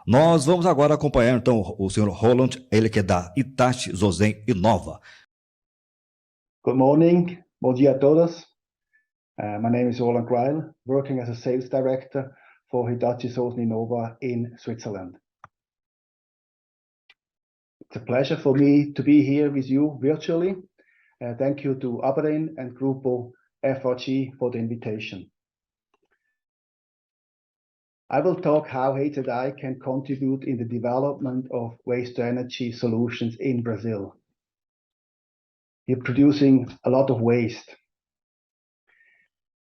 Nós vamos agora acompanhar, então, o senhor Roland, ele que é da Hitachi Zosen Inova. Good morning. Bom dia a todos. My name is Roland Greil, working as a sales director for Hitachi Zosen Inova in Switzerland. It's a pleasure for me to be here with you virtually. Thank you to ABREN and GRUPO FRG for the invitation. I will talk how HZI can contribute in the development of waste-to-energy solutions in Brazil. We're producing a lot of waste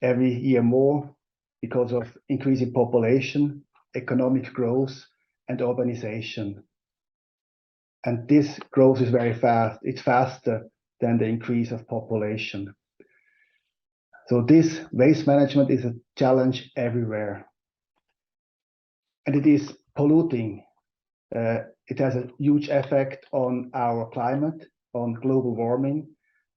every year more because of increasing population, economic growth, and urbanization. And this growth is very fast. It's faster than the increase of population. So this waste management is a challenge everywhere. And it is polluting. It has a huge effect on our climate, on global warming,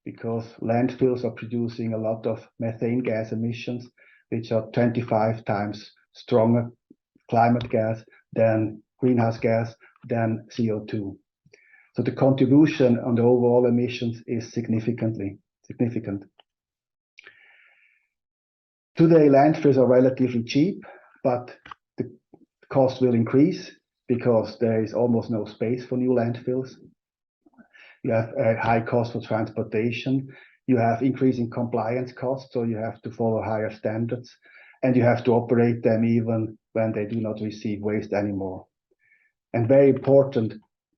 because landfills are producing a lot of methane gas emissions, which are 25 times stronger climate gas than greenhouse gas than CO2. So the contribution on the overall emissions is significant. Today, landfills are relatively cheap, but the cost will increase because there is almost no space for new landfills. You have a high cost for transportation. You have increasing compliance costs, so you have to follow higher standards, and you have to operate them even when they do not receive waste anymore. And very important,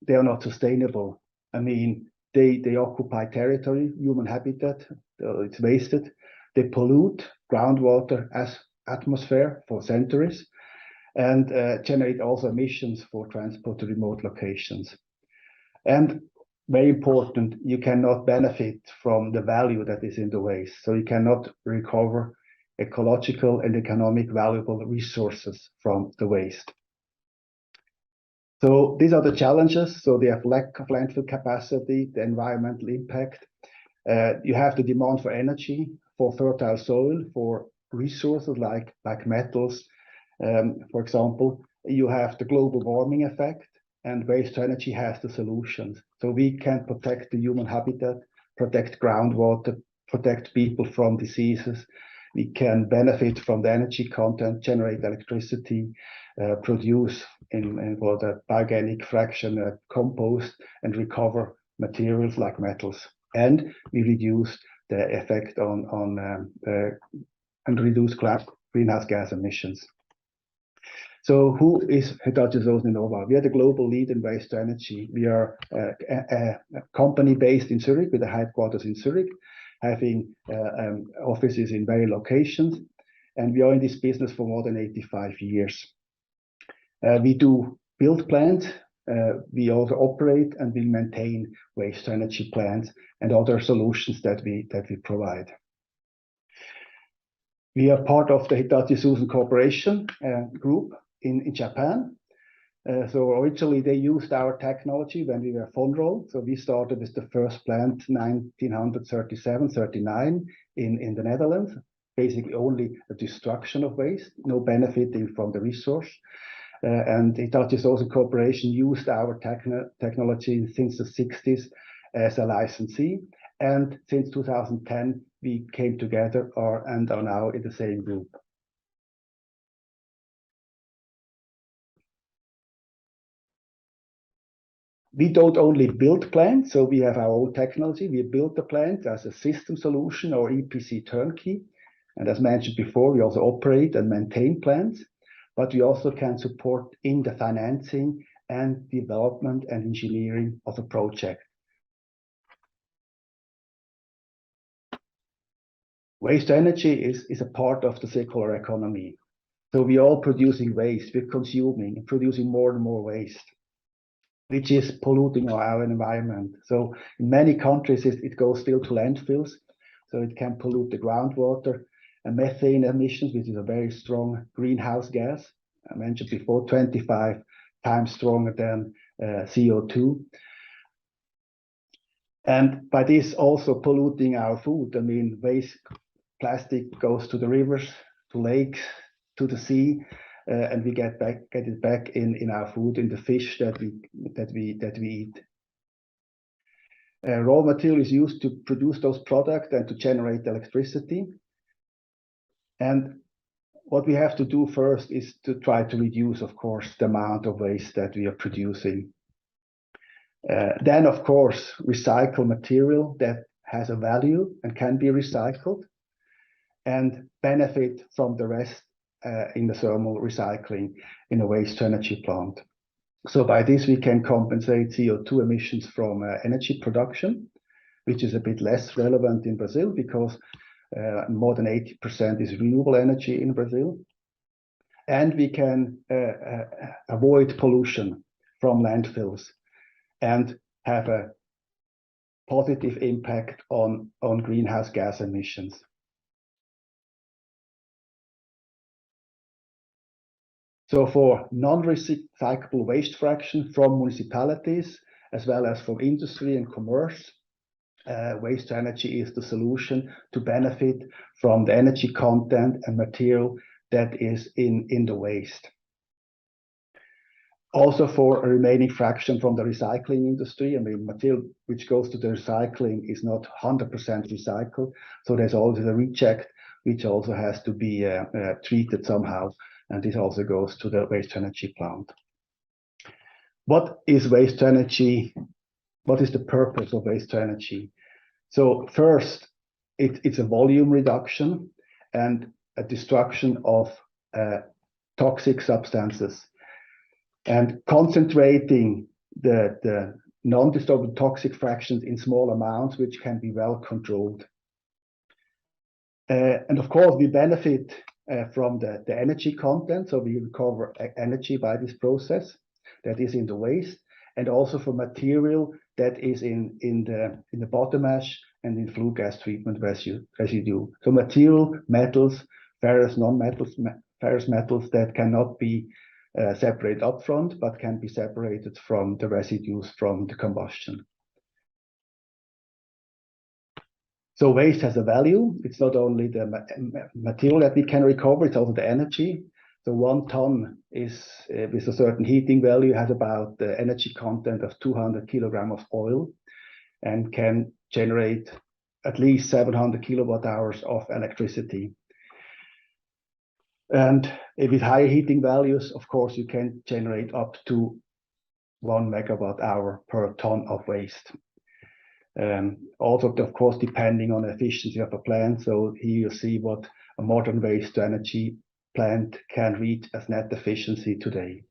they are not sustainable. I mean, they occupy territory, human habitat, it's wasted. They pollute groundwater as atmosphere for centuries, and generate also emissions for transport to remote locations. And very important, you cannot benefit from the value that is in the waste. So you cannot recover ecological and economic valuable resources from the waste. So these are the challenges. So they have lack of landfill capacity, the environmental impact. You have the demand for energy, for fertile soil, for resources like metals. For example, you have the global warming effect, and waste to energy has the solutions. So we can protect the human habitat, protect groundwater, protect people from diseases. We can benefit from the energy content, generate electricity, produce for the organic fraction compost, and recover materials like metals. And we reduce the effect and reduce greenhouse gas emissions. So who is Hitachi Zosen Inova? We are the global lead in waste to energy. We are a company based in Zurich with a headquarters in Zurich, having offices in various locations. And we are in this business for more than 85 years. We do build plants. We also operate and we maintain waste to energy plants and other solutions that we provide. We are part of the Hitachi Zosen Corporation group in Japan. So originally they used our technology when we were Fonroll. So we started with the first plant 1937-39 in the Netherlands. Basically only a destruction of waste, no benefiting from the resource. And Hitachi Zosen Corporation used our technology since the 60s as a licensee. And since 2010, we came together and are now in the same group. We don't only build plants, so we have our own technology. We build the plant as a system solution or EPC turnkey. And as mentioned before, we also operate and maintain plants, but we also can support in the financing and development and engineering of a project. Waste energy is a part of the circular economy. So we are all producing waste, we're consuming and producing more and more waste, which is polluting our environment. So in many countries, it goes still to landfills. So it can pollute the groundwater and methane emissions, which is a very strong greenhouse gas. I mentioned before, 25 times stronger than CO2. And by this also polluting our food. I mean, waste plastic goes to the rivers, to lakes, to the sea, and we get it back in our food, in the fish that we eat. Raw material is used to produce those products and to generate electricity. And what we have to do first is to try to reduce, of course, the amount of waste that we are producing. Then, of course, recycle material that has a value and can be recycled, and benefit from the rest in the thermal recycling in a waste-to-energy plant. So by this, we can compensate CO2 emissions from energy production, which is a bit less relevant in Brazil because more than 80% is renewable energy in Brazil. And we can avoid pollution from landfills and have a positive impact on greenhouse gas emissions. So for non-recyclable waste fraction from municipalities, as well as from industry and commerce, waste to energy is the solution to benefit from the energy content and material that is in the waste. Also for a remaining fraction from the recycling industry, I mean, material which goes to the recycling is not 100% recycled. So there's always a reject, which also has to be treated somehow. And this also goes to the waste to energy plant. What is waste to energy? What is the purpose of waste to energy? So first, it's a volume reduction and a destruction of toxic substances, and concentrating the non-destructible toxic fractions in small amounts, which can be well controlled. And of course, we benefit from the energy content, so we recover energy by this process that is in the waste, and also for material that is in the bottom ash and in flue gas treatment residue. So material, metals, ferrous, non-metals, ferrous metals that cannot be separated upfront, but can be separated from the residues from the combustion. So waste has a value. It's not only the material that we can recover, it's also the energy. So 1 ton is, with a certain heating value, has about the energy content of 200 kilograms of oil and can generate at least 700 kilowatt hours of electricity. And with higher heating values, of course, you can generate up to 1 megawatt hour per ton of waste. Also, of course, depending on the efficiency of a plant. So here you see what a modern waste to energy plant can reach as net efficiency today.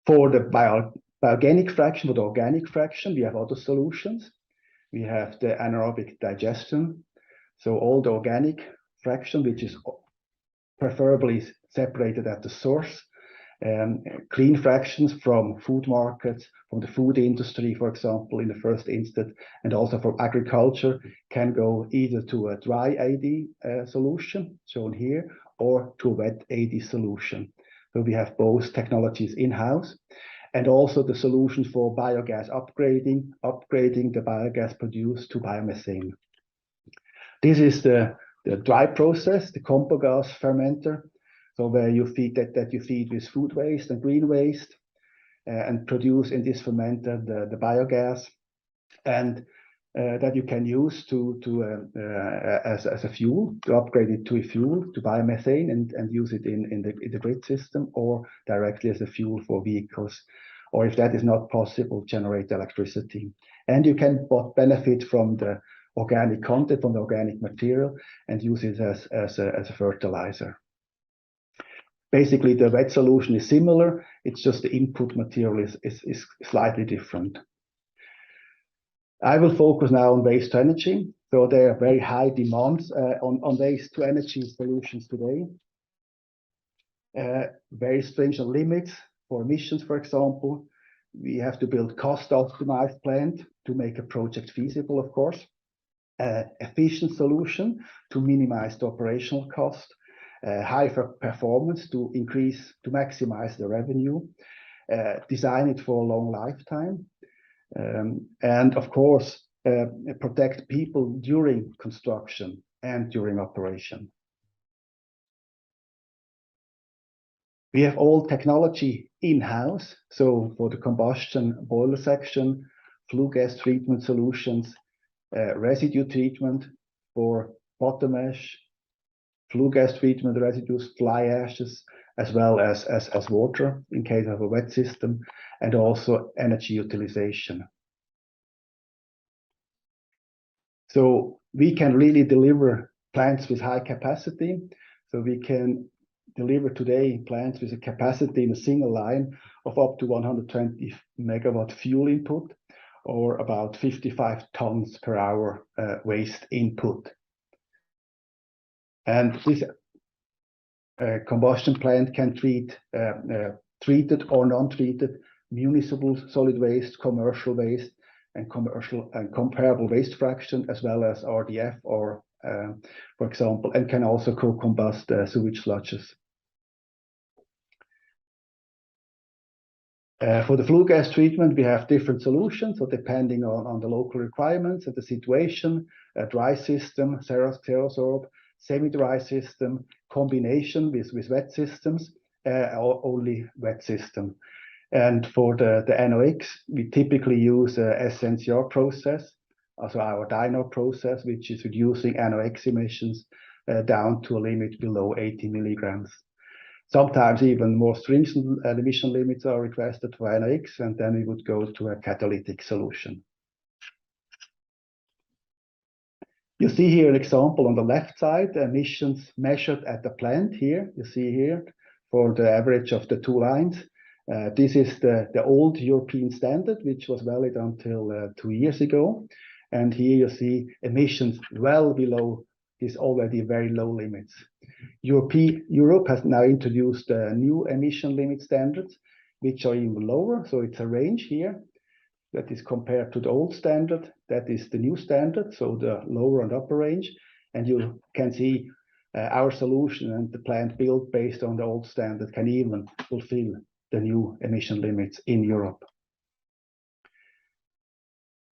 For the bioorganic fraction, for the organic fraction, we have other solutions. We have the anaerobic digestion. So all the organic fraction, which is preferably separated at the source, clean fractions from food markets, from the food industry, for example, in the first instance, and also from agriculture, can go either to a dry AD solution, shown here, or to a wet AD solution. So we have both technologies in-house, and also the solutions for biogas upgrading the biogas produced to biomethane. This is the dry process, the compogas fermenter. So where you feed that you feed with food waste and green waste, and produce in this fermenter the biogas, and that you can use as a fuel, to upgrade it to a fuel, to biomethane, and use it in the grid system, or directly as a fuel for vehicles, or if that is not possible, generate electricity. And you can benefit from the organic content, from the organic material, and use it as a fertilizer. Basically, the wet solution is similar. It's just the input material is slightly different. I will focus now on waste to energy. So there are very high demands on waste to energy solutions today. Very stringent limits for emissions, for example. We have to build cost-optimized plant to make a project feasible, of course. Efficient solution to minimize the operational cost. High performance to maximize the revenue, design it for a long lifetime, and of course, protect people during construction and during operation. We have all technology in-house. So for the combustion boiler section, flue gas treatment solutions, residue treatment for bottom ash, flue gas treatment residues, fly ashes, as well as water in case of a wet system, and also energy utilization. So we can really deliver plants with high capacity. So we can deliver today plants with a capacity in a single line of up to 120 megawatt fuel input, or about 55 tons per hour waste input. And this combustion plant can treat treated or non-treated municipal solid waste, commercial waste, and commercial and comparable waste fraction, as well as RDF, or for example, and can also co-combust sewage sludges. For the flue gas treatment, we have different solutions. So depending on the local requirements and the situation, a dry system, Xerosorb, semi-dry system, combination with wet systems, or only wet system. And for the NOx, we typically use a SNCR process, also our DINO process, which is reducing NOx emissions down to a limit below 80 milligrams. Sometimes even more stringent emission limits are requested for NOx, and then we would go to a catalytic solution. You see here an example on the left side, emissions measured at the plant here. You see here for the average of the two lines. This is the old European standard, which was valid until 2 years ago. And here you see emissions well below these already very low limits. Europe has now introduced new emission limit standards, which are even lower. So it's a range here that is compared to the old standard. That is the new standard, so the lower and upper range. And you can see our solution and the plant built based on the old standard can even fulfill the new emission limits in Europe.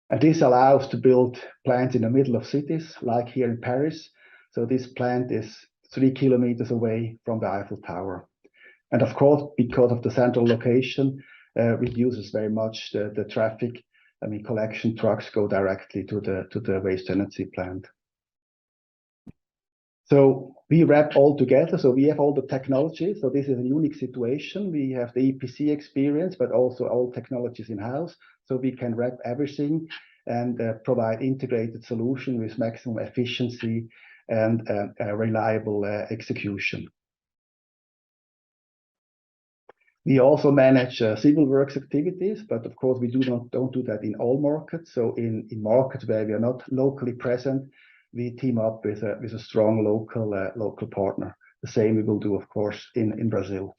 And this allows to build plants in the middle of cities, like here in Paris. So this plant is 3 kilometers away from the Eiffel Tower. And of course, because of the central location, reduces very much the traffic. I mean, collection trucks go directly to the waste energy plant. So we wrap all together. So we have all the technology. So this is a unique situation. We have the EPC experience, but also all technologies in-house. So we can wrap everything and provide integrated solution with maximum efficiency and reliable execution. We also manage civil works activities, but of course we don't do that in all markets. So in markets where we are not locally present, we team up with a strong local partner. The same we will do, of course, in Brazil.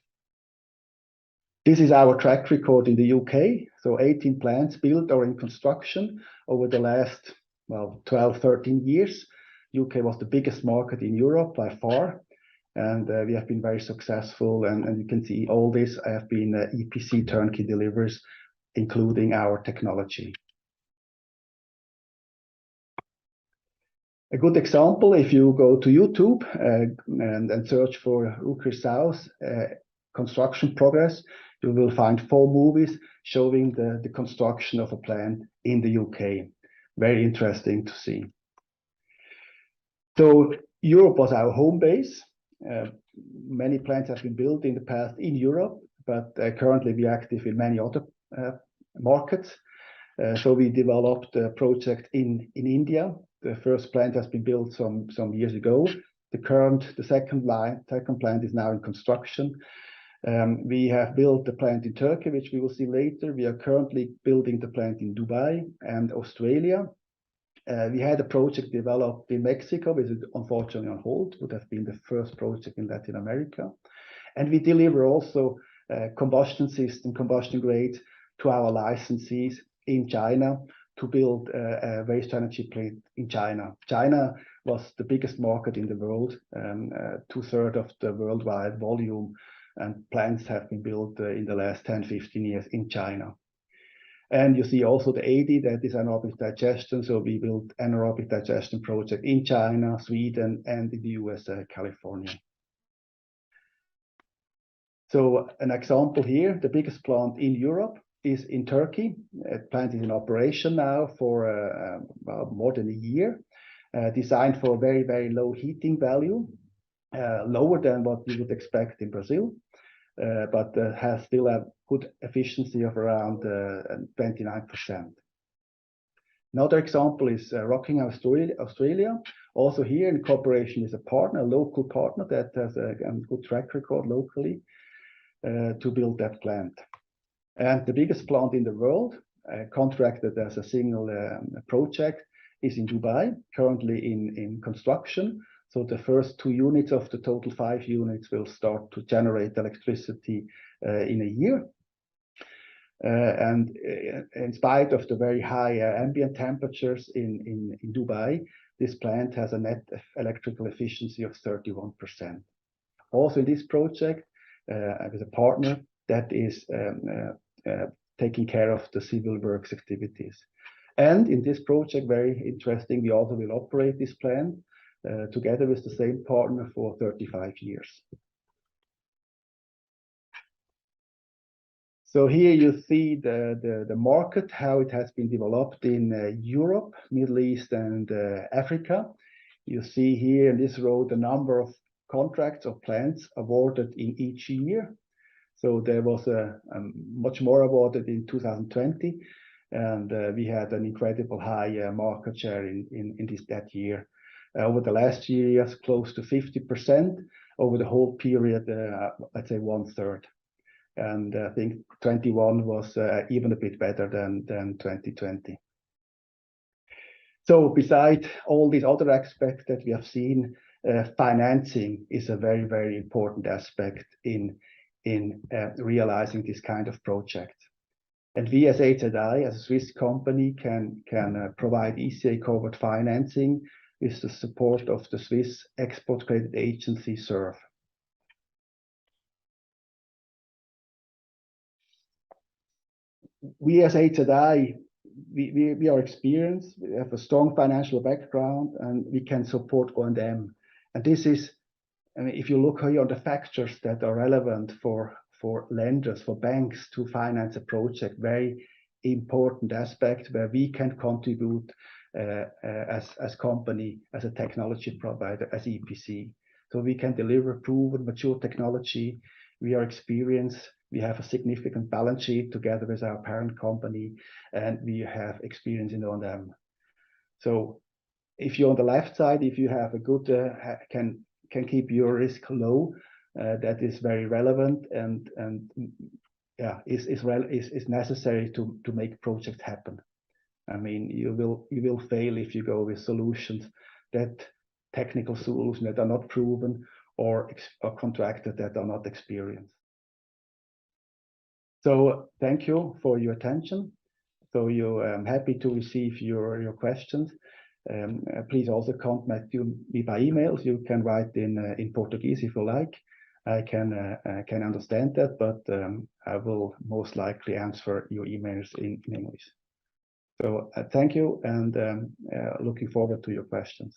This is our track record in the UK. So 18 plants built or in construction over the last 12, 13 years. UK was the biggest market in Europe by far. And we have been very successful. And you can see all this have been EPC turnkey deliveries, including our technology. A good example, if you go to YouTube and search for Rukir South construction progress, you will find 4 movies showing the construction of a plant in the UK. Very interesting to see. So Europe was our home base. Many plants have been built in the past in Europe, but currently we are active in many other markets. So we developed a project in India. The first plant has been built some years ago. The second plant is now in construction. We have built the plant in Turkey, which we will see later. We are currently building the plant in Dubai and Australia. We had a project developed in Mexico, which is unfortunately on hold. It would have been the first project in Latin America. And we deliver also combustion grades to our licensees in China to build a waste energy plant in China. China was the biggest market in the world, 2/3 of the worldwide volume, and plants have been built in the last 10, 15 years in China. And you see also the AD, that is anaerobic digestion. So we built anaerobic digestion project in China, Sweden, and in the US, California. So an example here, the biggest plant in Europe is in Turkey. The plant is in operation now for well, more than a year, designed for a very, very low heating value, lower than what you would expect in Brazil, but has still a good efficiency of around 29%. Another example is Rocking, Australia. Also here in cooperation with a partner, a local partner that has a good track record locally to build that plant. And the biggest plant in the world, contracted as a single project, is in Dubai, currently in construction. So the first 2 units of the total 5 units will start to generate electricity in a year. And in spite of the very high ambient temperatures in Dubai, this plant has a net electrical efficiency of 31%. Also in this project, with a partner that is taking care of the civil works activities. And in this project, very interesting, we also will operate this plant together with the same partner for 35 years. So here you see the market, how it has been developed in Europe, Middle East, and Africa. You see here in this row the number of contracts or plants awarded in each year. So there was much more awarded in 2020, and we had an incredible high market share in that year. Over the last years, close to 50%. Over the whole period, let's say 1/3. And I think 21 was even a bit better than 2020. So besides all these other aspects that we have seen, financing is a very, very important aspect in realizing this kind of project. And we as HZI, as a Swiss company, can provide ECA-covered financing with the support of the Swiss Export Credit Agency, SERV. We as HZI, we are experienced, we have a strong financial background, and we can support O&M. And this is, I mean, if you look here on the factors that are relevant for lenders, for banks to finance a project, very important aspect where we can contribute as company, as a technology provider, as EPC. So we can deliver proven, mature technology. We are experienced. We have a significant balance sheet together with our parent company, and we have experience in O&M. So if you're on the left side, if you have a good, can keep your risk low, that is very relevant and yeah, is necessary to make projects happen. I mean, you will fail if you go with solutions technical solutions that are not proven or contracted that are not experienced. So thank you for your attention. So I'm happy to receive your questions. Please also contact me by emails. You can write in Portuguese if you like. I can understand that, but I will most likely answer your emails in English. So thank you, and looking forward to your questions.